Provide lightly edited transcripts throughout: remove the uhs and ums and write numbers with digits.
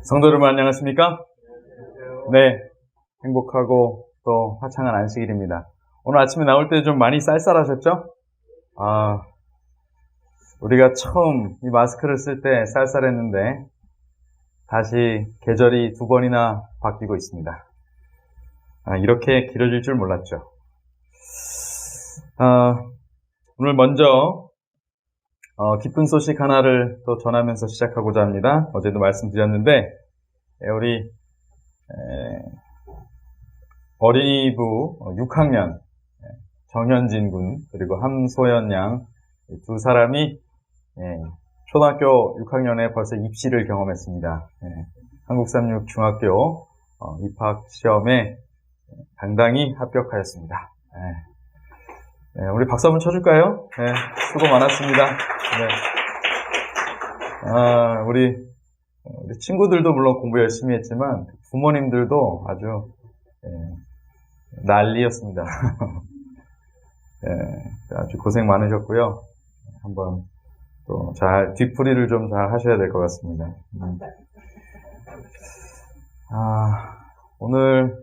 성도 여러분 안녕하십니까? 네, 행복하고 또 화창한 안식일입니다. 오늘 아침에 나올 때 좀 많이 쌀쌀하셨죠? 우리가 처음 이 마스크를 쓸 때 쌀쌀했는데 다시 계절이 2번이나 바뀌고 있습니다. 이렇게 길어질 줄 몰랐죠. 오늘 먼저 기쁜 소식 하나를 또 전하면서 시작하고자 합니다. 어제도 말씀드렸는데 우리 어린이부 6학년 정현진 군 그리고 함소연 양 두 사람이 초등학교 6학년에 벌써 입시를 경험했습니다. 한국삼육 중학교 입학 시험에 당당히 합격하였습니다. 우리 박수 한번 쳐줄까요? 수고 많았습니다. 우리 친구들도 물론 공부 열심히 했지만 부모님들도 아주 난리였습니다. 아주 고생 많으셨고요. 한번 또 뒤풀이를 좀 잘 하셔야 될 것 같습니다. 오늘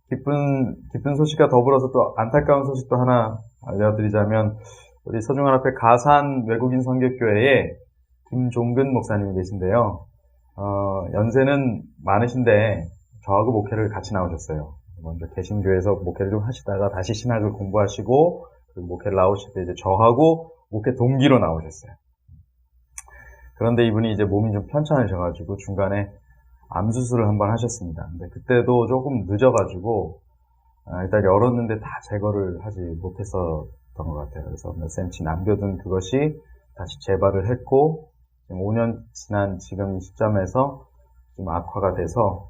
기쁜 소식과 더불어서 또 안타까운 소식도 하나 알려드리자면 우리 서중환 앞에 가산 외국인 선교교회에 김종근 목사님이 계신데요. 연세는 많으신데 저하고 목회를 같이 나오셨어요. 먼저 개신교회에서 목회를 좀 하시다가 다시 신학을 공부하시고 그리고 목회를 나오실 때 이제 저하고 목회 동기로 나오셨어요. 그런데 이분이 이제 몸이 좀 편찮으셔가지고 중간에 암 수술을 한번 하셨습니다. 근데 그때도 조금 늦어가지고 일단 열었는데 다 제거를 하지 못했었던 것 같아요. 그래서 몇 센치 남겨둔 그것이 다시 재발을 했고 지금 5년 지난 지금 이 시점에서 좀 악화가 돼서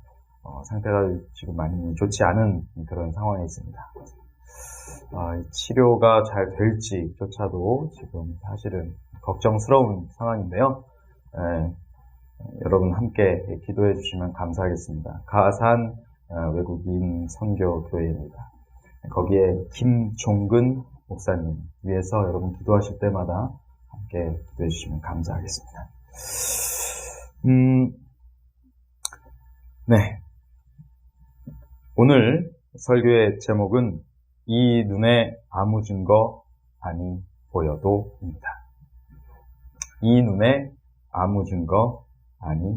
상태가 지금 많이 좋지 않은 그런 상황에 있습니다. 이 치료가 잘 될지조차도 지금 사실은 걱정스러운 상황인데요. 여러분 함께 기도해 주시면 감사하겠습니다. 가산 외국인 선교교회입니다. 거기에 김종근 목사님 위해서 여러분 기도하실 때마다 함께 기도해 주시면 감사하겠습니다. 네. 오늘 설교의 제목은 이 눈에 아무 증거 아니 보여도입니다. 이 눈에 아무 증거 아니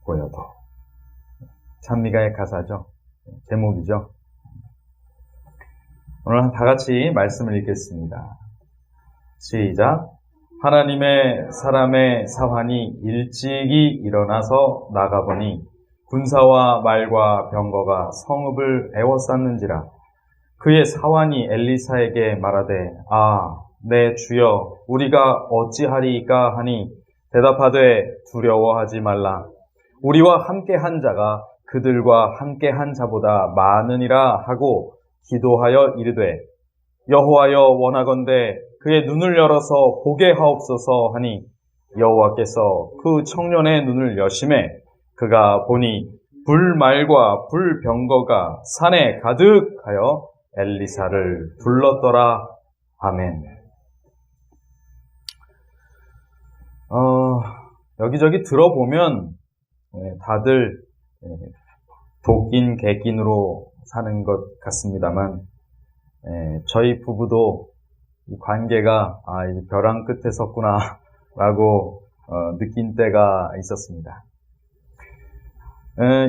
보여도. 찬미가의 가사죠. 제목이죠. 오늘 다 같이 말씀을 읽겠습니다. 시작. 하나님의 사람의 사환이 일찍이 일어나서 나가보니 군사와 말과 병거가 성읍을 에워쌌는지라. 그의 사환이 엘리사에게 말하되 내 주여 우리가 어찌하리이까 하니 대답하되 두려워하지 말라. 우리와 함께한 자가 그들과 함께한 자보다 많으니라 하고 기도하여 이르되 여호와여 원하건대 그의 눈을 열어서 보게 하옵소서 하니 여호와께서 그 청년의 눈을 여심해 그가 보니 불말과 불병거가 산에 가득하여 엘리사를 불렀더라. 아멘. 여기저기 들어보면 다들 도끼인 개낀으로 사는 것 같습니다만 저희 부부도 이 관계가 이제 벼랑 끝에 섰구나 라고 느낀 때가 있었습니다.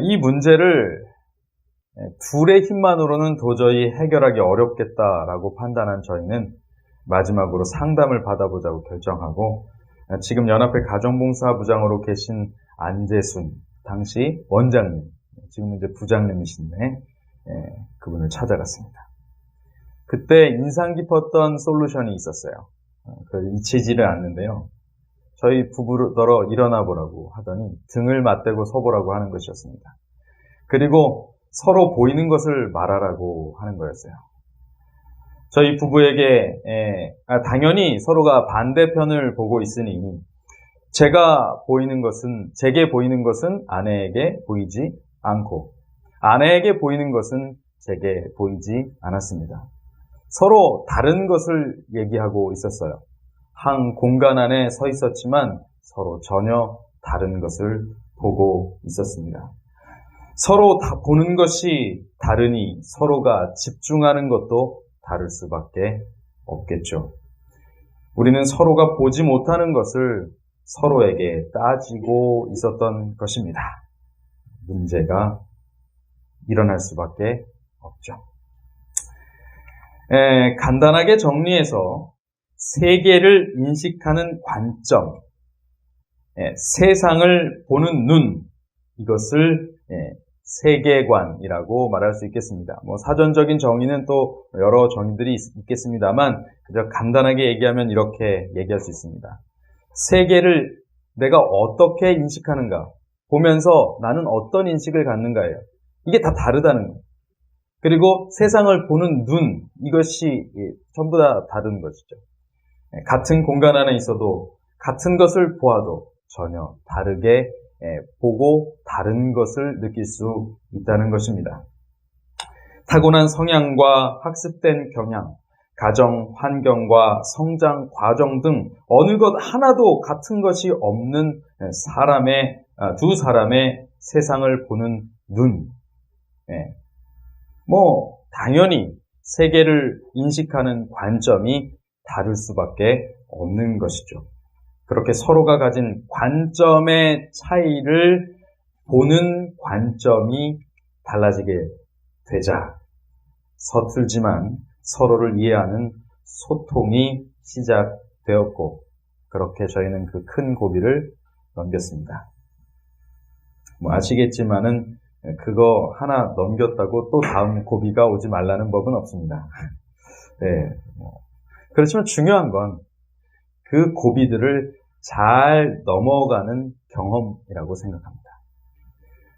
이 문제를 둘의 힘만으로는 도저히 해결하기 어렵겠다라고 판단한 저희는 마지막으로 상담을 받아보자고 결정하고 지금 연합회 가정봉사부장으로 계신 안재순 당시 원장님, 지금 이제 부장님이신데 그분을 찾아갔습니다. 그때 인상 깊었던 솔루션이 있었어요. 잊히지를 않는데요. 저희 부부더러 일어나 보라고 하더니 등을 맞대고 서보라고 하는 것이었습니다. 그리고 서로 보이는 것을 말하라고 하는 거였어요. 저희 부부에게 당연히 서로가 반대편을 보고 있으니 제게 보이는 것은 아내에게 보이지 않고 아내에게 보이는 것은 제게 보이지 않았습니다. 서로 다른 것을 얘기하고 있었어요. 한 공간 안에 서 있었지만 서로 전혀 다른 것을 보고 있었습니다. 서로 다 보는 것이 다르니 서로가 집중하는 것도 다를 수밖에 없겠죠. 우리는 서로가 보지 못하는 것을 서로에게 따지고 있었던 것입니다. 문제가 일어날 수밖에 없죠. 간단하게 정리해서 세계를 인식하는 관점, 세상을 보는 눈, 이것을 세계관이라고 말할 수 있겠습니다. 사전적인 정의는 또 여러 정의들이 있겠습니다만 그저 간단하게 얘기하면 이렇게 얘기할 수 있습니다. 세계를 내가 어떻게 인식하는가, 보면서 나는 어떤 인식을 갖는가예요. 이게 다 다르다는 거예요. 그리고 세상을 보는 눈, 이것이 전부 다 다른 것이죠. 같은 공간 안에 있어도 같은 것을 보아도 전혀 다르게 보고 다른 것을 느낄 수 있다는 것입니다. 타고난 성향과 학습된 경향, 가정, 환경과 성장 과정 등 어느 것 하나도 같은 것이 없는 두 사람의 세상을 보는 눈. 당연히 세계를 인식하는 관점이 다를 수밖에 없는 것이죠. 그렇게 서로가 가진 관점의 차이를 보는 관점이 달라지게 되자 서툴지만 서로를 이해하는 소통이 시작되었고, 그렇게 저희는 그 큰 고비를 넘겼습니다. 아시겠지만은 그거 하나 넘겼다고 또 다음 고비가 오지 말라는 법은 없습니다. 그렇지만 중요한 건 그 고비들을 잘 넘어가는 경험이라고 생각합니다.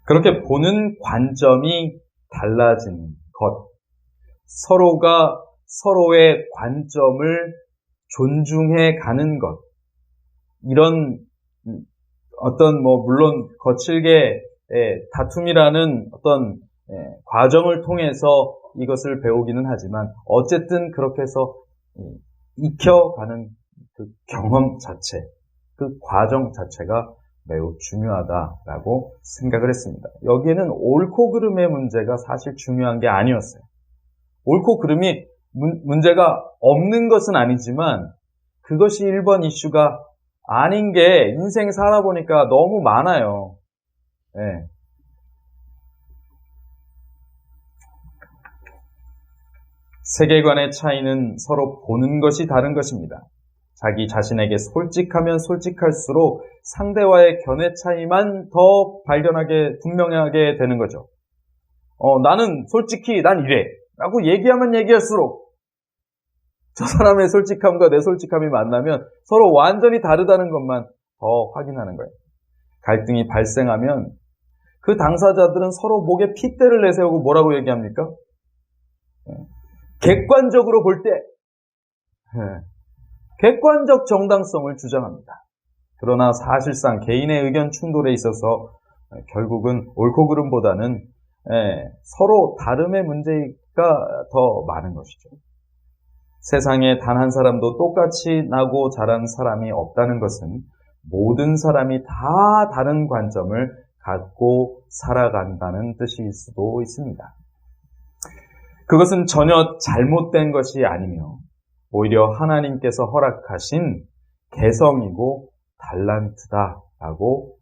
그렇게 보는 관점이 달라진 것, 서로가 서로의 관점을 존중해 가는 것, 이런 물론 거칠게 다툼이라는 어떤 과정을 통해서 이것을 배우기는 하지만 어쨌든 그렇게 해서 익혀가는 그 경험 자체, 그 과정 자체가 매우 중요하다라고 생각을 했습니다. 여기에는 옳고 그름의 문제가 사실 중요한 게 아니었어요. 옳고 그름이 문제가 없는 것은 아니지만 그것이 1번 이슈가 아닌 게 인생 살아보니까 너무 많아요. 세계관의 차이는 서로 보는 것이 다른 것입니다. 자기 자신에게 솔직하면 솔직할수록 상대와의 견해 차이만 더 분명하게 되는 거죠. 나는 솔직히 난 이래 라고 얘기하면 얘기할수록 저 사람의 솔직함과 내 솔직함이 만나면 서로 완전히 다르다는 것만 더 확인하는 거예요. 갈등이 발생하면 그 당사자들은 서로 목에 핏대를 내세우고 뭐라고 얘기합니까? 객관적으로 볼 때 객관적 정당성을 주장합니다. 그러나 사실상 개인의 의견 충돌에 있어서 결국은 옳고 그름보다는 서로 다름의 문제가 더 많은 것이죠. 세상에 단 한 사람도 똑같이 나고 자란 사람이 없다는 것은 모든 사람이 다 다른 관점을 갖고 살아간다는 뜻일 수도 있습니다. 그것은 전혀 잘못된 것이 아니며 오히려 하나님께서 허락하신 개성이고 달란트다라고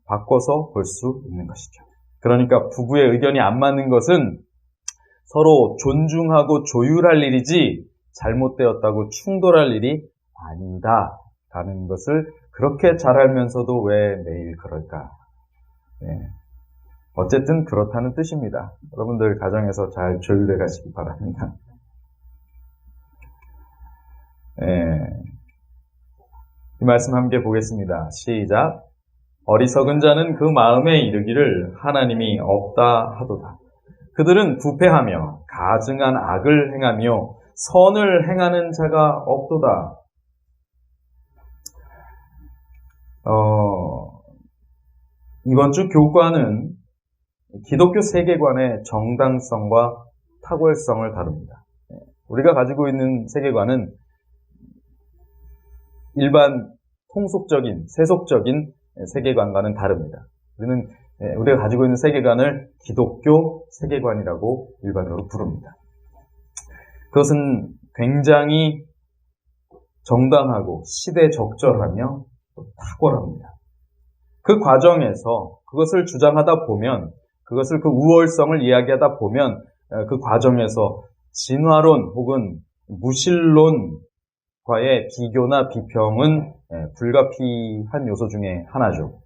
바꿔서 볼 수 있는 것이죠. 그러니까 부부의 의견이 안 맞는 것은 서로 존중하고 조율할 일이지 잘못되었다고 충돌할 일이 아니다라는 것을 그렇게 잘 알면서도 왜 매일 그럴까? 어쨌든 그렇다는 뜻입니다. 여러분들 가정에서 잘 조율해 가시기 바랍니다. 이 말씀 함께 보겠습니다. 시작. 어리석은 자는 그 마음에 이르기를 하나님이 없다 하도다. 그들은 부패하며 가증한 악을 행하며 선을 행하는 자가 없도다. 이번 주 교과는 기독교 세계관의 정당성과 탁월성을 다룹니다. 우리가 가지고 있는 세계관은 일반 통속적인, 세속적인 세계관과는 다릅니다. 우리가 가지고 있는 세계관을 기독교 세계관이라고 일반적으로 부릅니다. 그것은 굉장히 정당하고 시대 적절하며 탁월합니다. 그 과정에서 그것을 주장하다 보면, 그것을 그 우월성을 이야기하다 보면 그 과정에서 진화론 혹은 무신론과의 비교나 비평은 불가피한 요소 중에 하나죠.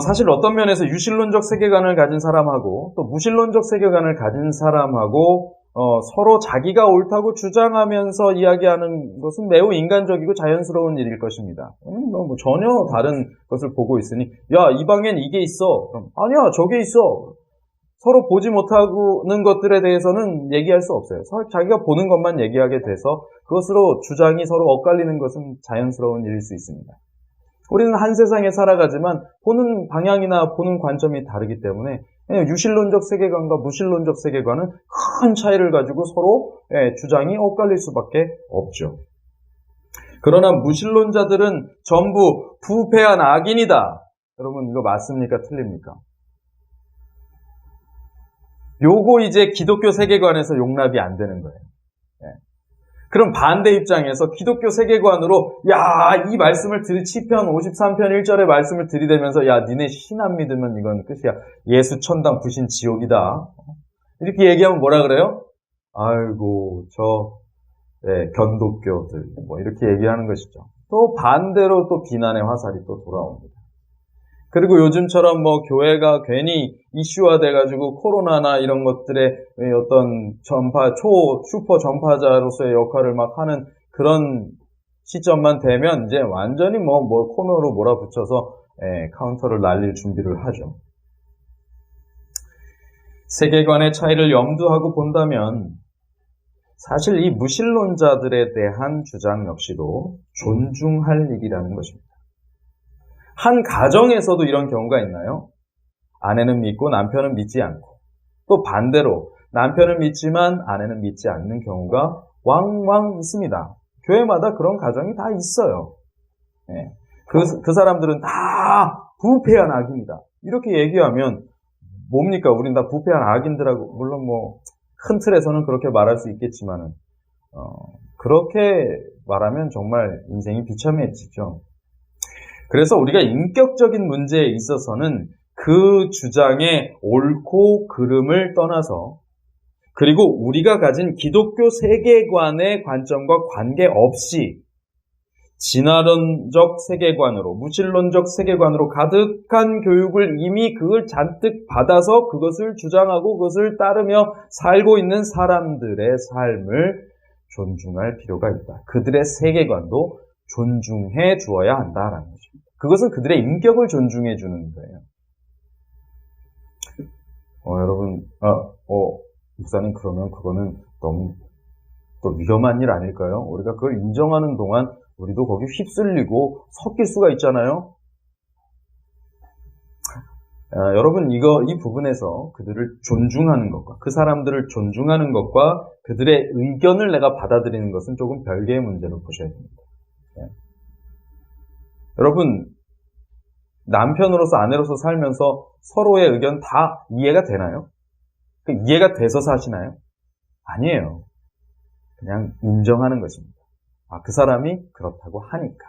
사실 어떤 면에서 유신론적 세계관을 가진 사람하고 또 무신론적 세계관을 가진 사람하고 서로 자기가 옳다고 주장하면서 이야기하는 것은 매우 인간적이고 자연스러운 일일 것입니다. 뭐 전혀 다른 것을 보고 있으니 야, 이 방엔 이게 있어. 그럼 아니야, 저게 있어. 서로 보지 못하는 것들에 대해서는 얘기할 수 없어요. 자기가 보는 것만 얘기하게 돼서 그것으로 주장이 서로 엇갈리는 것은 자연스러운 일일 수 있습니다. 우리는 한 세상에 살아가지만 보는 방향이나 보는 관점이 다르기 때문에 유신론적 세계관과 무신론적 세계관은 큰 차이를 가지고 서로 주장이 엇갈릴 수밖에 없죠. 그러나 무신론자들은 전부 부패한 악인이다. 여러분, 이거 맞습니까? 틀립니까? 요거 이제 기독교 세계관에서 용납이 안 되는 거예요. 그럼 반대 입장에서 기독교 세계관으로 이 말씀을 시편 53편 1절의 말씀을 들이대면서 니네 신 안 믿으면 이건 끝이야. 예수 천당 부신 지옥이다. 이렇게 얘기하면 뭐라 그래요? 아이고 견독교들 뭐 이렇게 얘기하는 것이죠. 또 반대로 또 비난의 화살이 또 돌아옵니다. 그리고 요즘처럼 뭐 교회가 괜히 이슈화돼가지고 코로나나 이런 것들의 어떤 슈퍼 전파자로서의 역할을 막 하는 그런 시점만 되면 이제 완전히 뭐 코너로 몰아붙여서 카운터를 날릴 준비를 하죠. 세계관의 차이를 염두하고 본다면 사실 이 무신론자들에 대한 주장 역시도 존중할 일이라는 것입니다. 한 가정에서도 이런 경우가 있나요? 아내는 믿고 남편은 믿지 않고, 또 반대로 남편은 믿지만 아내는 믿지 않는 경우가 왕왕 있습니다. 교회마다 그런 가정이 다 있어요. 그 사람들은 다 부패한 악인이다. 이렇게 얘기하면 뭡니까? 우린 다 부패한 악인들하고, 물론 뭐 큰 틀에서는 그렇게 말할 수 있겠지만은 그렇게 말하면 정말 인생이 비참해지죠. 그래서 우리가 인격적인 문제에 있어서는 그 주장의 옳고 그름을 떠나서, 그리고 우리가 가진 기독교 세계관의 관점과 관계없이 진화론적 세계관으로, 무신론적 세계관으로 가득한 교육을 이미 그걸 잔뜩 받아서 그것을 주장하고 그것을 따르며 살고 있는 사람들의 삶을 존중할 필요가 있다. 그들의 세계관도 존중해 주어야 한다라는 것입니다. 그것은 그들의 인격을 존중해 주는 거예요. 여러분, 목사님, 그러면 그거는 너무 또 위험한 일 아닐까요? 우리가 그걸 인정하는 동안 우리도 거기 휩쓸리고 섞일 수가 있잖아요. 여러분, 이 부분에서 그들을 존중하는 것과 그 사람들을 존중하는 것과 그들의 의견을 내가 받아들이는 것은 조금 별개의 문제로 보셔야 됩니다. 여러분, 남편으로서 아내로서 살면서 서로의 의견 다 이해가 되나요? 이해가 돼서 사시나요? 아니에요. 그냥 인정하는 것입니다. 그 사람이 그렇다고 하니까.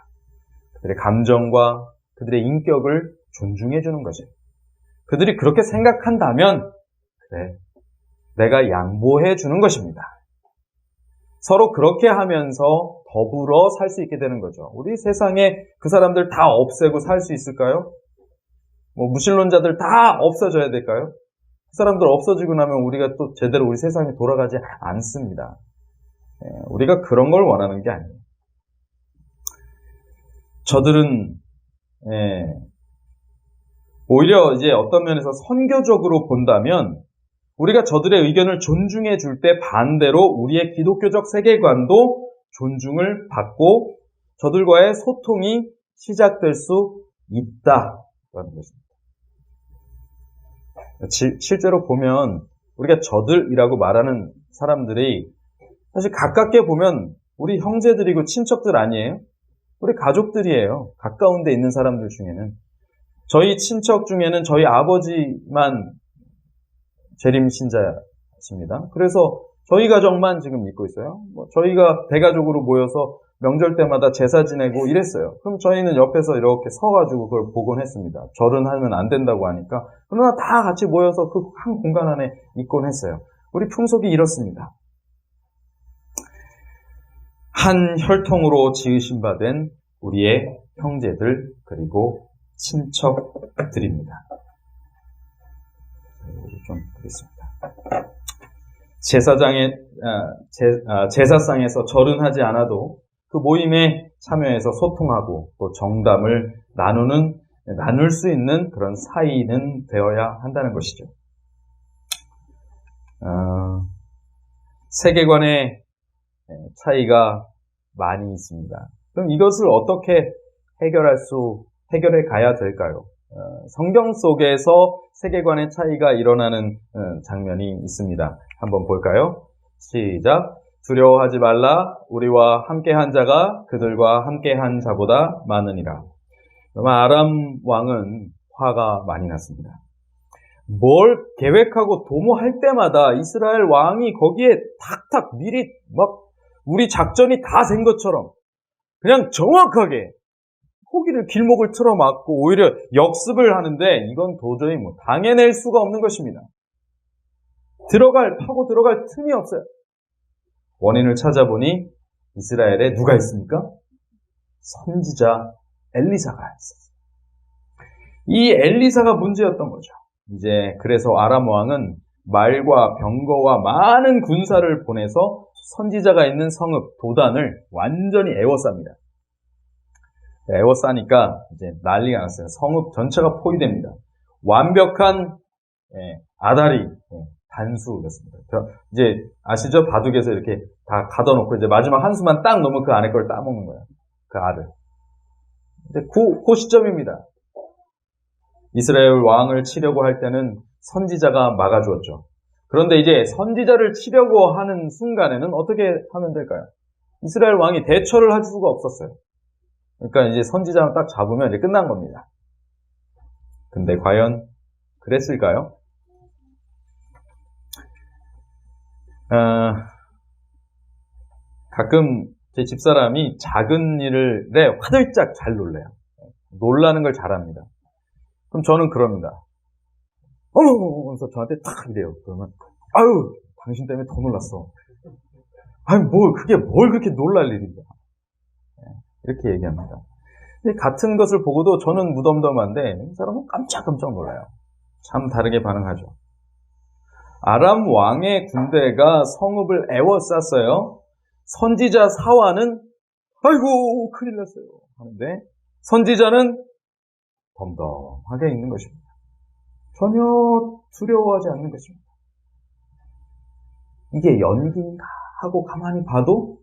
그들의 감정과 그들의 인격을 존중해 주는 거죠. 그들이 그렇게 생각한다면 그래, 내가 양보해 주는 것입니다. 서로 그렇게 하면서 더불어 살 수 있게 되는 거죠. 우리 세상에 그 사람들 다 없애고 살 수 있을까요? 무신론자들 다 없어져야 될까요? 그 사람들 없어지고 나면 우리가 또 제대로 우리 세상에 돌아가지 않습니다. 우리가 그런 걸 원하는 게 아니에요. 저들은 오히려 이제 어떤 면에서 선교적으로 본다면 우리가 저들의 의견을 존중해 줄 때 반대로 우리의 기독교적 세계관도 존중을 받고 저들과의 소통이 시작될 수 있다라는 것입니다. 실제로 보면 우리가 저들이라고 말하는 사람들이 사실 가깝게 보면 우리 형제들이고 친척들 아니에요? 우리 가족들이에요. 가까운 데 있는 사람들 중에는. 저희 친척 중에는 저희 아버지만 재림 신자십니다. 그래서 저희 가족만 지금 믿고 있어요. 저희가 대가족으로 모여서 명절 때마다 제사 지내고 이랬어요. 그럼 저희는 옆에서 이렇게 서가지고 그걸 보곤 했습니다. 절은 하면 안 된다고 하니까. 그러나 다 같이 모여서 그 한 공간 안에 있곤 했어요. 우리 풍속이 이렇습니다. 한 혈통으로 지으신 바 된 우리의 형제들 그리고 친척들입니다. 좀 보겠습니다. 제사상에서 절은 하지 않아도 그 모임에 참여해서 소통하고 또 정담을 나눌 수 있는 그런 사이는 되어야 한다는 것이죠. 세계관의 차이가 많이 있습니다. 그럼 이것을 어떻게 해결해 가야 될까요? 성경 속에서 세계관의 차이가 일어나는 장면이 있습니다. 한번 볼까요? 시작. 두려워하지 말라. 우리와 함께한 자가 그들과 함께한 자보다 많으니라. 아람 왕은 화가 많이 났습니다. 뭘 계획하고 도모할 때마다 이스라엘 왕이 거기에 탁탁 미리 우리 작전이 다 된 것처럼 그냥 정확하게 길목을 틀어막고 오히려 역습을 하는데 이건 도저히 당해낼 수가 없는 것입니다. 파고 들어갈 틈이 없어요. 원인을 찾아보니 이스라엘에 누가 있습니까? 선지자 엘리사가 있었어요. 이 엘리사가 문제였던 거죠. 그래서 아람 왕은 말과 병거와 많은 군사를 보내서 선지자가 있는 성읍 도단을 완전히 에워쌉니다. 에워싸니까 난리가 났어요. 성읍 전체가 포위됩니다. 완벽한 아다리 단수였습니다. 아시죠? 바둑에서 이렇게 다 가둬놓고 마지막 한 수만 딱 넣으면 그 안에 걸 따먹는 거예요. 그 알을. 그 시점입니다. 이스라엘 왕을 치려고 할 때는 선지자가 막아주었죠. 그런데 선지자를 치려고 하는 순간에는 어떻게 하면 될까요? 이스라엘 왕이 대처를 할 수가 없었어요. 그러니까 선지자만 딱 잡으면 끝난 겁니다. 근데 과연 그랬을까요? 가끔 제 집사람이 작은 일에 화들짝 잘 놀래요. 놀라는 걸 잘합니다. 그럼 저는 그럽니다. 하면서 저한테 딱 이래요. 그러면 아유 당신 때문에 더 놀랐어. 아니 그게 뭘 그렇게 놀랄 일인가. 이렇게 얘기합니다. 근데 같은 것을 보고도 저는 무덤덤한데 이 사람은 깜짝깜짝 놀라요. 참 다르게 반응하죠. 아람 왕의 군대가 성읍을 에워쌌어요. 선지자 사화는 아이고 큰일 났어요 하는데 선지자는 덤덤하게 있는 것입니다. 전혀 두려워하지 않는 것입니다. 이게 연기인가 하고 가만히 봐도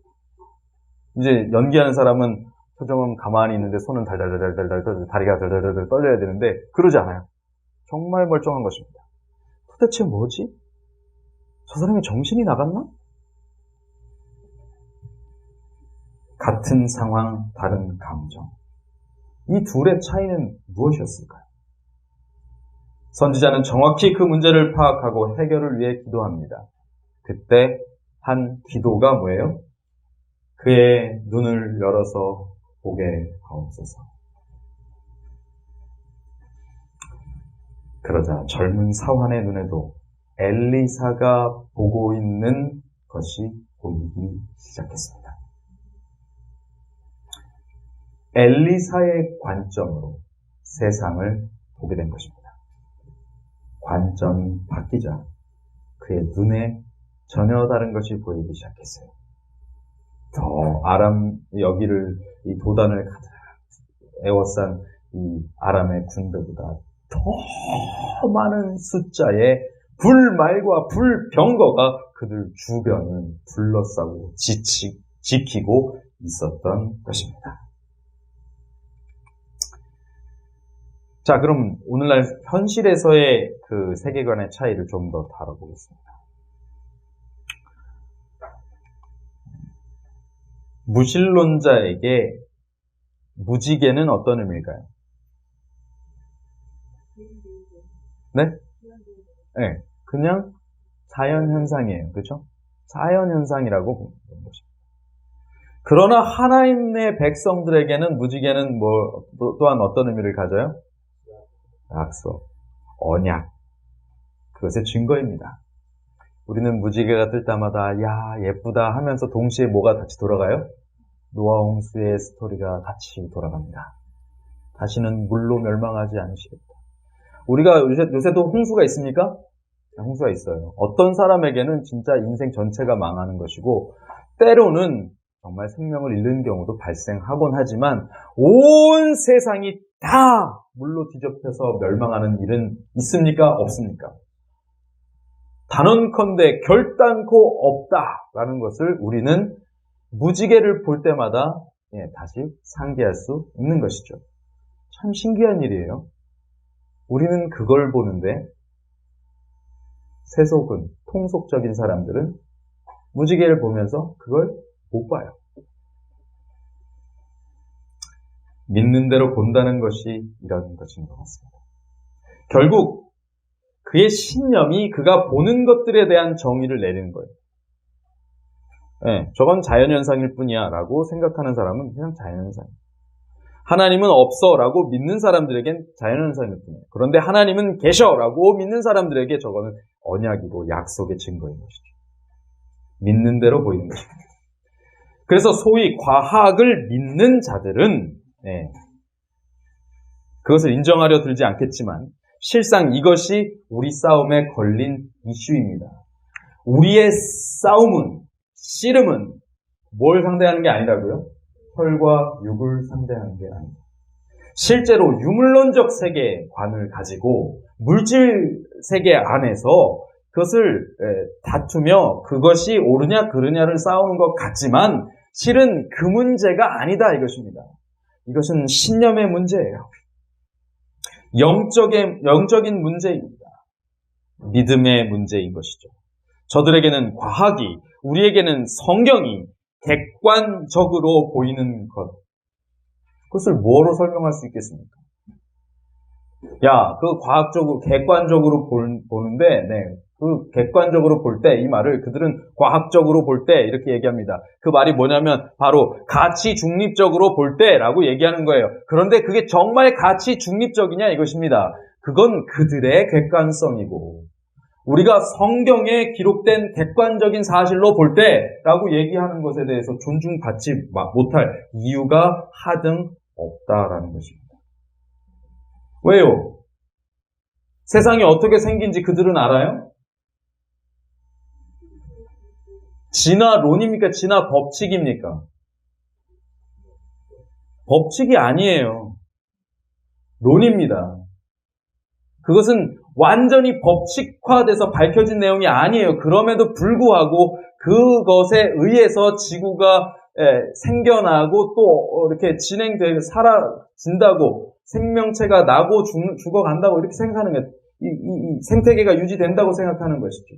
연기하는 사람은 표정은 가만히 있는데 손은 달달달달달달 다리가 달달달달 떨려야 되는데 그러지 않아요. 정말 멀쩡한 것입니다. 도대체 뭐지? 저 사람이 정신이 나갔나? 같은 상황, 다른 감정. 이 둘의 차이는 무엇이었을까요? 선지자는 정확히 그 문제를 파악하고 해결을 위해 기도합니다. 그때 한 기도가 뭐예요? 그의 눈을 열어서 보게 하옵소서. 그러자 젊은 사환의 눈에도 엘리사가 보고 있는 것이 보이기 시작했습니다. 엘리사의 관점으로 세상을 보게 된 것입니다. 관점이 바뀌자 그의 눈에 전혀 다른 것이 보이기 시작했어요. 더 여기를 이 도단을 가득 에워싼 이 아람의 군대보다 더 많은 숫자의 불말과 불병거가 그들 주변을 둘러싸고 지키고 있었던 것입니다. 자, 그럼 오늘날 현실에서의 그 세계관의 차이를 좀 더 다뤄보겠습니다. 무신론자에게 무지개는 어떤 의미일까요? 네? 네, 그냥 자연현상이에요. 그렇죠? 자연현상이라고 보는 것입니다. 그러나 하나님의 백성들에게는 무지개는 또한 어떤 의미를 가져요? 약속, 언약, 그것의 증거입니다. 우리는 무지개가 뜰 때마다 야 예쁘다 하면서 동시에 뭐가 같이 돌아가요? 노아 홍수의 스토리가 같이 돌아갑니다. 다시는 물로 멸망하지 않으시겠다. 우리가 요새도 홍수가 있습니까? 홍수가 있어요. 어떤 사람에게는 진짜 인생 전체가 망하는 것이고 때로는 정말 생명을 잃는 경우도 발생하곤 하지만 온 세상이 다 물로 뒤덮여서 멸망하는 일은 있습니까? 없습니까? 단언컨대 결단코 없다라는 것을 우리는 무지개를 볼 때마다 다시 상기할 수 있는 것이죠. 참 신기한 일이에요. 우리는 그걸 보는데 세속은, 통속적인 사람들은 무지개를 보면서 그걸 못 봐요. 믿는 대로 본다는 것이 이런 것인 것 같습니다. 결국 그의 신념이 그가 보는 것들에 대한 정의를 내리는 거예요. 저건 자연현상일 뿐이야 라고 생각하는 사람은 그냥 자연현상이에요. 하나님은 없어 라고 믿는 사람들에겐 자연현상일 뿐이에요. 그런데 하나님은 계셔 라고 믿는 사람들에게 저거는 언약이고 약속의 증거인 것이죠. 믿는 대로 보이는 것입니다. 그래서 소위 과학을 믿는 자들은 그것을 인정하려 들지 않겠지만 실상 이것이 우리 싸움에 걸린 이슈입니다. 우리의 싸움은, 씨름은 뭘 상대하는 게 아니라고요? 혈과 육을 상대하는 게 아닙니다. 실제로 유물론적 세계관을 가지고 물질 세계 안에서 그것을 다투며 그것이 옳으냐 그르냐를 싸우는 것 같지만 실은 그 문제가 아니다 이것입니다. 이것은 신념의 문제예요. 영적인 문제입니다. 믿음의 문제인 것이죠. 저들에게는 과학이, 우리에게는 성경이 객관적으로 보이는 것. 그것을 뭐로 설명할 수 있겠습니까? 그 과학적으로, 객관적으로 보는데, 그 객관적으로 볼 때, 이 말을 그들은 과학적으로 볼 때, 이렇게 얘기합니다. 그 말이 뭐냐면, 바로 가치 중립적으로 볼 때라고 얘기하는 거예요. 그런데 그게 정말 가치 중립적이냐 이것입니다. 그건 그들의 객관성이고, 우리가 성경에 기록된 객관적인 사실로 볼 때라고 얘기하는 것에 대해서 존중받지 못할 이유가 하등 없다라는 것입니다. 왜요? 세상이 어떻게 생긴지 그들은 알아요? 진화론입니까? 진화 법칙입니까? 법칙이 아니에요. 론입니다. 그것은 완전히 법칙화돼서 밝혀진 내용이 아니에요. 그럼에도 불구하고 그것에 의해서 지구가 생겨나고 또 이렇게 진행되고 사라진다고 생명체가 나고 죽어간다고 이렇게 생각하는 게 이 생태계가 유지된다고 생각하는 것이죠.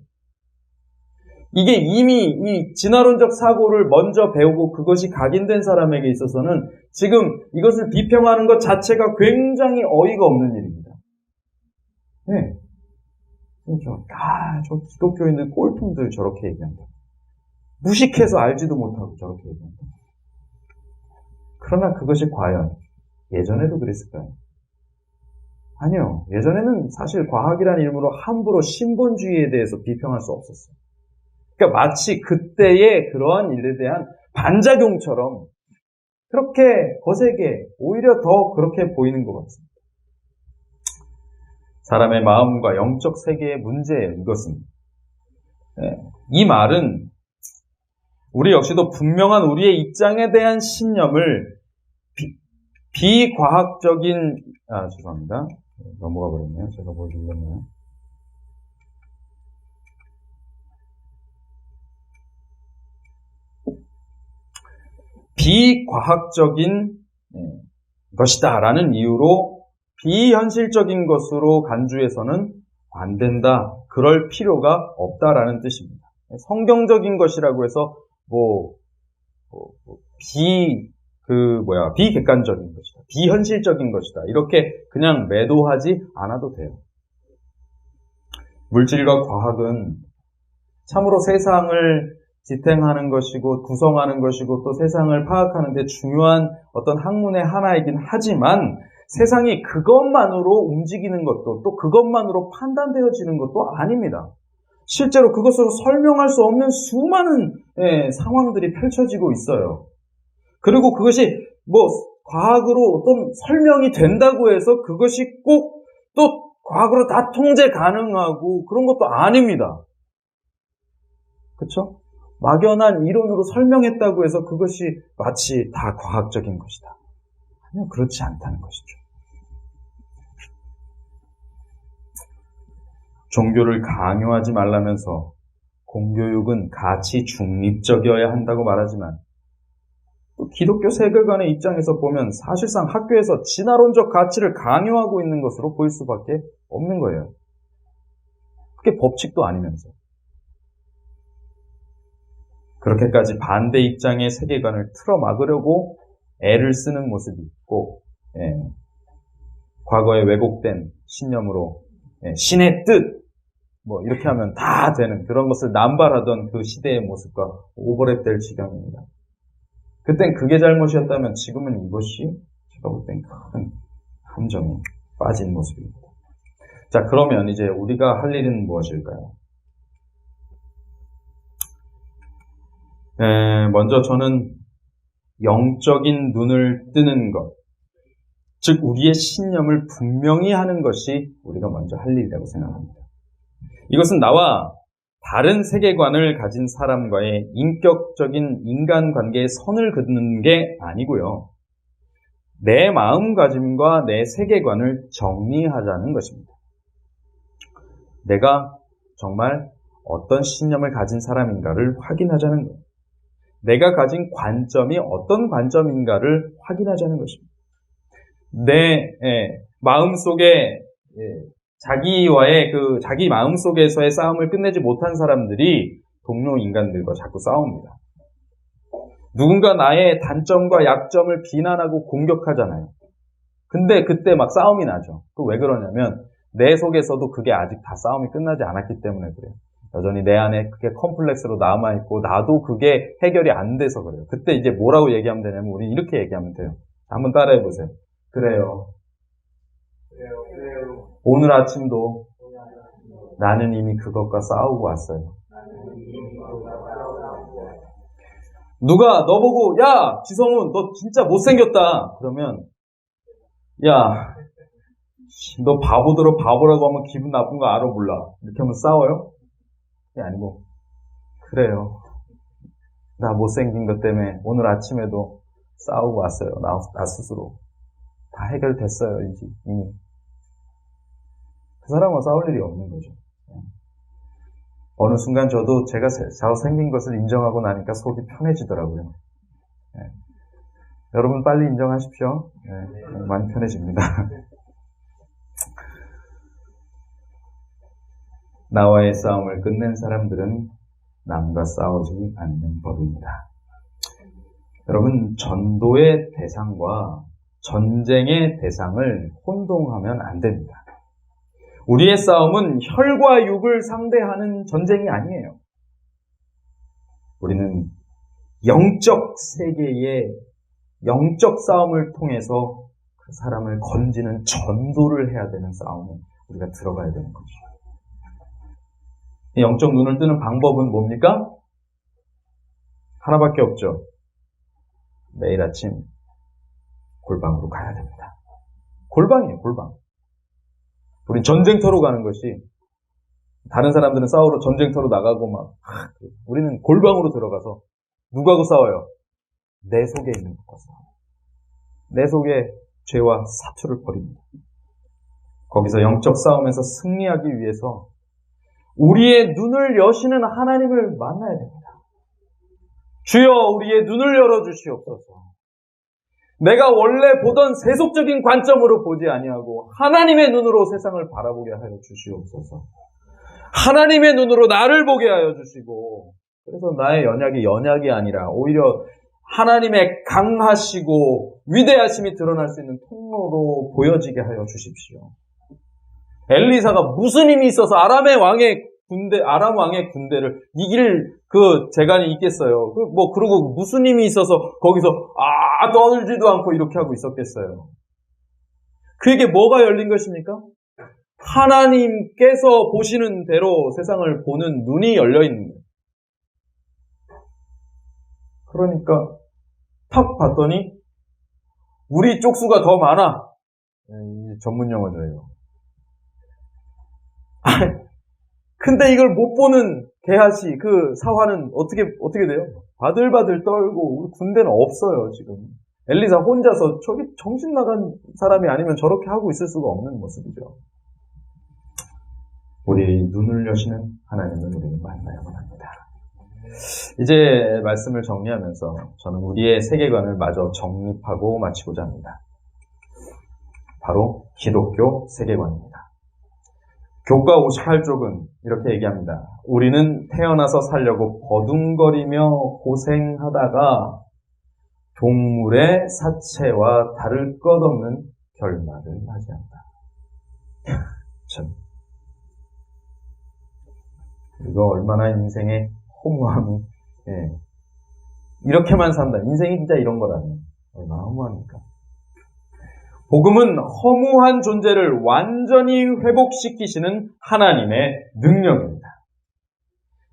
이게 이미 이 진화론적 사고를 먼저 배우고 그것이 각인된 사람에게 있어서는 지금 이것을 비평하는 것 자체가 굉장히 어이가 없는 일입니다. 그렇죠. 저 기독교인들 꼴통들 저렇게 얘기한다. 무식해서 알지도 못하고 저렇게 얘기한다. 그러나 그것이 과연 예전에도 그랬을까요? 아니요. 예전에는 사실 과학이라는 이름으로 함부로 신본주의에 대해서 비평할 수 없었어요. 그러니까 마치 그때의 그러한 일에 대한 반작용처럼 그렇게 거세게 오히려 더 그렇게 보이는 것 같습니다. 사람의 마음과 영적 세계의 문제예요. 이것은. 이 말은 우리 역시도 분명한 우리의 입장에 대한 신념을 비과학적인 죄송합니다. 넘어가 버렸네요. 제가 뭘 눌렀나요? 비과학적인 것이다라는 이유로 비현실적인 것으로 간주해서는 안 된다. 그럴 필요가 없다라는 뜻입니다. 성경적인 것이라고 해서 비객관적인 것이다. 비현실적인 것이다. 이렇게 그냥 매도하지 않아도 돼요. 물질과 과학은 참으로 세상을 지탱하는 것이고 구성하는 것이고 또 세상을 파악하는 데 중요한 어떤 학문의 하나이긴 하지만 세상이 그것만으로 움직이는 것도 또 그것만으로 판단되어지는 것도 아닙니다. 실제로 그것으로 설명할 수 없는 수많은 상황들이 펼쳐지고 있어요. 그리고 그것이 과학으로 어떤 설명이 된다고 해서 그것이 꼭 또 과학으로 다 통제 가능하고 그런 것도 아닙니다. 그렇죠? 막연한 이론으로 설명했다고 해서 그것이 마치 다 과학적인 것이다. 아니요, 그렇지 않다는 것이죠. 종교를 강요하지 말라면서 공교육은 가치 중립적이어야 한다고 말하지만 또 기독교 세계관의 입장에서 보면 사실상 학교에서 진화론적 가치를 강요하고 있는 것으로 보일 수밖에 없는 거예요. 그게 법칙도 아니면서. 그렇게까지 반대 입장의 세계관을 틀어막으려고 애를 쓰는 모습이 있고, 과거에 왜곡된 신념으로 신의 뜻 이렇게 하면 다 되는 그런 것을 남발하던 그 시대의 모습과 오버랩될 지경입니다. 그땐 그게 잘못이었다면 지금은 이것이 제가 볼 땐 큰 함정에 빠진 모습입니다. 자, 그러면 이제 우리가 할 일은 무엇일까요? 먼저 저는 영적인 눈을 뜨는 것, 즉 우리의 신념을 분명히 하는 것이 우리가 먼저 할 일이라고 생각합니다. 이것은 나와 다른 세계관을 가진 사람과의 인격적인 인간관계에 선을 긋는 게 아니고요. 내 마음가짐과 내 세계관을 정리하자는 것입니다. 내가 정말 어떤 신념을 가진 사람인가를 확인하자는 거예요. 내가 가진 관점이 어떤 관점인가를 확인하자는 것입니다. 내 마음속에 자기 마음속에서의 싸움을 끝내지 못한 사람들이 동료 인간들과 자꾸 싸웁니다. 누군가 나의 단점과 약점을 비난하고 공격하잖아요. 근데 그때 막 싸움이 나죠. 그 왜 그러냐면 내 속에서도 그게 아직 다 싸움이 끝나지 않았기 때문에 그래요. 여전히 내 안에 그게 컴플렉스로 남아있고 나도 그게 해결이 안 돼서 그래요. 그때 이제 뭐라고 얘기하면 되냐면 우리 이렇게 얘기하면 돼요. 한번 따라해보세요. 그래요. 오늘 아침도 나는 이미 그것과 싸우고 왔어요. 누가 너보고 야 지성훈 너 진짜 못생겼다 그러면 야 너 바보들어 바보라고 하면 기분 나쁜 거 알아 몰라 이렇게 하면 싸워요? 그게 아니고 그래요. 나 못생긴 것 때문에 오늘 아침에도 싸우고 왔어요. 나 스스로. 다 해결됐어요 이미. 그 사람과 싸울 일이 없는 거죠. 어느 순간 저도 제가 생긴 것을 인정하고 나니까 속이 편해지더라고요. 여러분 빨리 인정하십시오. 많이 편해집니다. 나와의 싸움을 끝낸 사람들은 남과 싸우지 않는 법입니다. 여러분 전도의 대상과 전쟁의 대상을 혼동하면 안 됩니다. 우리의 싸움은 혈과 육을 상대하는 전쟁이 아니에요. 우리는 영적 세계의 영적 싸움을 통해서 그 사람을 건지는 전도를 해야 되는 싸움에 우리가 들어가야 되는 거죠. 영적 눈을 뜨는 방법은 뭡니까? 하나밖에 없죠. 매일 아침 골방으로 가야 됩니다. 골방이에요, 골방. 우린 전쟁터로 가는 것이 다른 사람들은 싸우러 전쟁터로 나가고 우리는 골방으로 들어가서 누구하고 싸워요? 내 속에 있는 것과 싸워요. 내 속에 죄와 사투를 벌입니다. 거기서 영적 싸움에서 승리하기 위해서 우리의 눈을 여시는 하나님을 만나야 됩니다. 주여 우리의 눈을 열어주시옵소서. 내가 원래 보던 세속적인 관점으로 보지 아니하고 하나님의 눈으로 세상을 바라보게 하여 주시옵소서. 하나님의 눈으로 나를 보게 하여 주시고 그래서 나의 연약이 아니라 오히려 하나님의 강하시고 위대하심이 드러날 수 있는 통로로 보여지게 하여 주십시오. 엘리사가 무슨 힘이 있어서 아람 왕의 군대를 이길 그 재간이 있겠어요. 그리고 무슨 힘이 있어서 거기서 떠들지도 않고 이렇게 하고 있었겠어요. 그에게 뭐가 열린 것입니까? 하나님께서 보시는 대로 세상을 보는 눈이 열려 있는 거예요. 그러니까 탁 봤더니 우리 쪽수가 더 많아. 전문 용어죠. 근데 이걸 못 보는 게하시 그 사화는 어떻게 돼요? 바들바들 떨고 우리 군대는 없어요 지금. 엘리사 혼자서 저기 정신 나간 사람이 아니면 저렇게 하고 있을 수가 없는 모습이죠. 우리 눈을 여시는 하나님을 우리는 만나야만 합니다. 이제 말씀을 정리하면서 저는 우리의 세계관을 마저 정립하고 마치고자 합니다. 바로 기독교 세계관입니다. 교과 58쪽은 이렇게 얘기합니다. 우리는 태어나서 살려고 버둥거리며 고생하다가 동물의 사체와 다를 것 없는 결말을 맞이한다. 참, 이거 얼마나 인생의 허무함이, 이렇게만 산다. 인생이 진짜 이런 거라니. 얼마나 허무합니까? 복음은 허무한 존재를 완전히 회복시키시는 하나님의 능력입니다.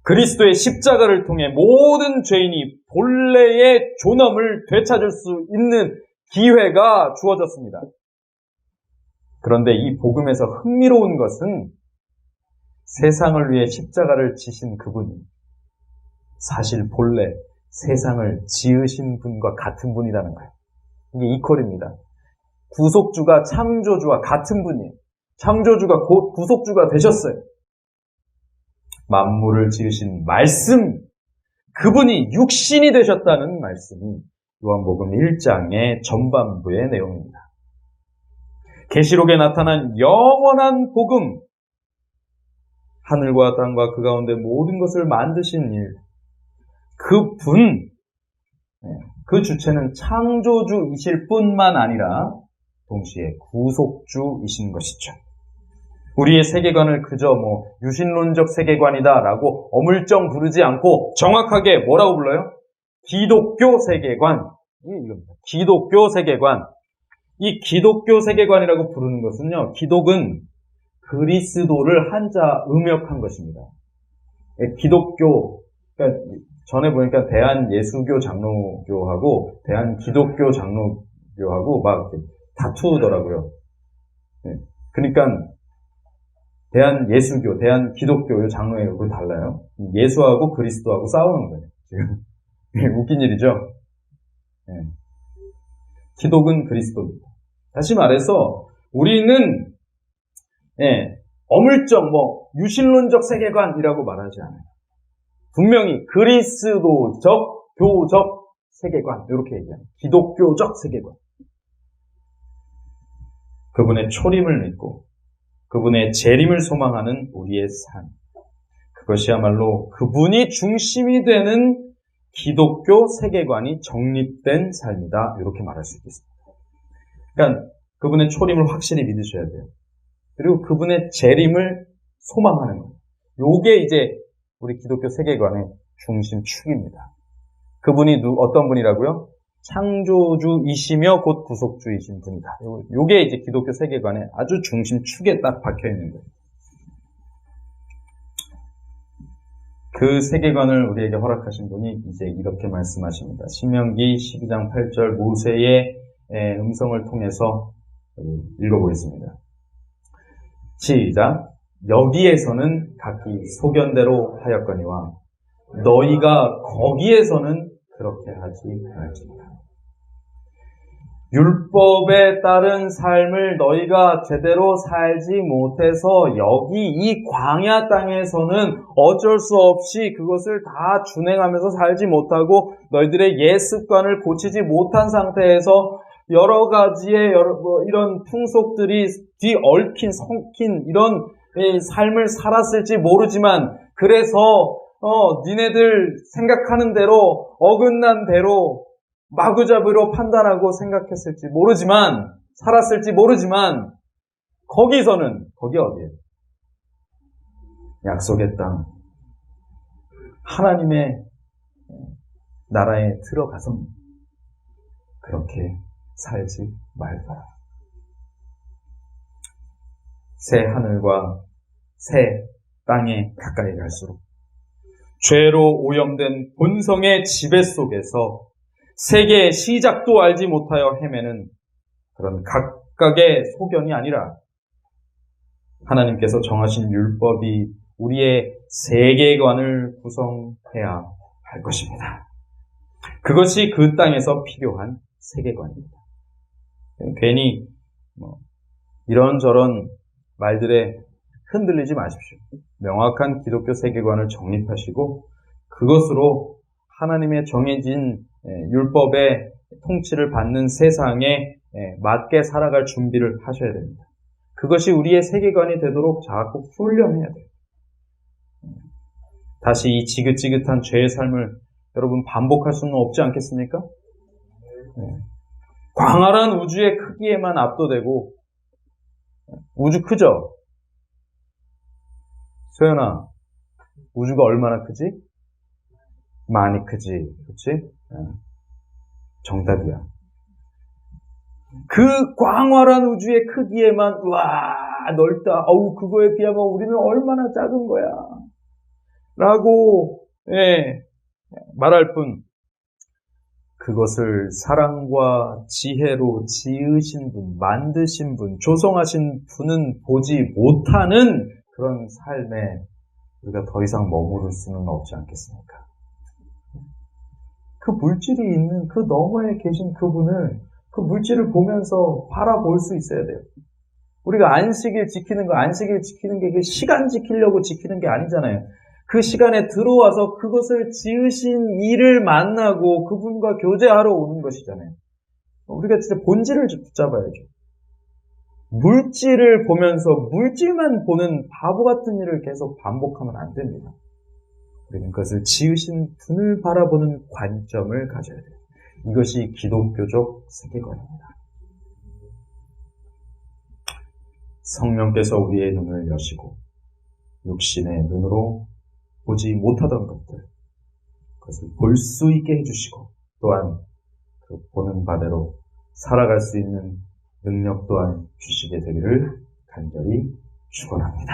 그리스도의 십자가를 통해 모든 죄인이 본래의 존엄을 되찾을 수 있는 기회가 주어졌습니다. 그런데 이 복음에서 흥미로운 것은 세상을 위해 십자가를 지신 그분이 사실 본래 세상을 지으신 분과 같은 분이라는 거예요. 이게 이퀄입니다. 구속주가 창조주와 같은 분이에요. 창조주가 곧 구속주가 되셨어요. 만물을 지으신 말씀, 그분이 육신이 되셨다는 말씀이 요한복음 1장의 전반부의 내용입니다. 계시록에 나타난 영원한 복음, 하늘과 땅과 그 가운데 모든 것을 만드신 일, 그분, 그 주체는 창조주이실 뿐만 아니라 동시에 구속주이신 것이죠. 우리의 세계관을 그저 유신론적 세계관이다라고 어물쩡 부르지 않고 정확하게 뭐라고 불러요? 기독교 세계관. 이겁니다. 기독교 세계관. 이 기독교 세계관이라고 부르는 것은요, 기독은 그리스도를 한자 음역한 것입니다. 기독교, 그러니까 전에 보니까 대한예수교 장로교하고 대한기독교 장로교하고 막 다투더라고요. 그러니까 대한예수교, 대한기독교 장로회하고 그거 달라요. 예수하고 그리스도하고 싸우는 거예요. 지금 웃긴 일이죠. 기독은 그리스도입니다. 다시 말해서 우리는 어물쩡 유신론적 세계관이라고 말하지 않아요. 분명히 그리스도적, 교적 세계관 이렇게 얘기합니다. 기독교적 세계관. 그분의 초림을 믿고 그분의 재림을 소망하는 우리의 삶. 그것이야말로 그분이 중심이 되는 기독교 세계관이 정립된 삶이다. 이렇게 말할 수 있겠습니다. 그러니까 그분의 초림을 확실히 믿으셔야 돼요. 그리고 그분의 재림을 소망하는 거예요. 요게 이제 우리 기독교 세계관의 중심축입니다. 그분이 어떤 분이라고요? 창조주이시며 곧 구속주이신 분이다. 요게 이제 기독교 세계관의 아주 중심축에 딱 박혀있는 거예요. 그 세계관을 우리에게 허락하신 분이 이제 이렇게 말씀하십니다. 신명기 12장 8절 모세의 음성을 통해서 읽어보겠습니다. 시작. 여기에서는 각기 소견대로 하였거니와 너희가 거기에서는 그렇게 하지 말지니라. 율법에 따른 삶을 너희가 제대로 살지 못해서 여기 이 광야 땅에서는 어쩔 수 없이 그것을 다 준행하면서 살지 못하고 너희들의 옛 습관을 고치지 못한 상태에서 여러 가지의 이런 풍속들이 뒤얽힌 섞인 이런 삶을 살았을지 모르지만 그래서 니네들 생각하는 대로 어긋난 대로 마구잡이로 판단하고 생각했을지 모르지만, 살았을지 모르지만, 거기서는, 거기 어디예요? 약속의 땅, 하나님의 나라에 들어가서는 그렇게 살지 말거라. 새 하늘과 새 땅에 가까이 갈수록 죄로 오염된 본성의 지배 속에서 세계의 시작도 알지 못하여 헤매는 그런 각각의 소견이 아니라 하나님께서 정하신 율법이 우리의 세계관을 구성해야 할 것입니다. 그것이 그 땅에서 필요한 세계관입니다. 괜히 이런저런 말들에 흔들리지 마십시오. 명확한 기독교 세계관을 정립하시고 그것으로 하나님의 정해진 율법의 통치를 받는 세상에 맞게 살아갈 준비를 하셔야 됩니다. 그것이 우리의 세계관이 되도록 자꾸 훈련해야 돼요. 다시 이 지긋지긋한 죄의 삶을 여러분 반복할 수는 없지 않겠습니까? 광활한 우주의 크기에만 압도되고 우주 크죠? 소연아, 우주가 얼마나 크지? 많이 크지, 그렇지? 정답이야. 그 광활한 우주의 크기에만 와 넓다. 어우 그거에 비하면 우리는 얼마나 작은 거야. 라고 말할 뿐 그것을 사랑과 지혜로 지으신 분, 만드신 분, 조성하신 분은 보지 못하는 그런 삶에 우리가 더 이상 머무를 수는 없지 않겠습니까? 그 물질이 있는 그 너머에 계신 그분을 그 물질을 보면서 바라볼 수 있어야 돼요. 우리가 안식일 지키는 거, 안식일 지키는 게 시간 지키려고 지키는 게 아니잖아요. 그 시간에 들어와서 그것을 지으신 이를 만나고 그분과 교제하러 오는 것이잖아요. 우리가 진짜 본질을 붙잡아야죠. 물질을 보면서 물질만 보는 바보 같은 일을 계속 반복하면 안 됩니다. 우리는 그것을 지으신 분을 바라보는 관점을 가져야 돼요. 이것이 기독교적 세계관입니다. 성령께서 우리의 눈을 여시고 육신의 눈으로 보지 못하던 것들, 그것을 볼 수 있게 해주시고 또한 그 보는 바대로 살아갈 수 있는 능력 또한 주시게 되기를 간절히 축원합니다.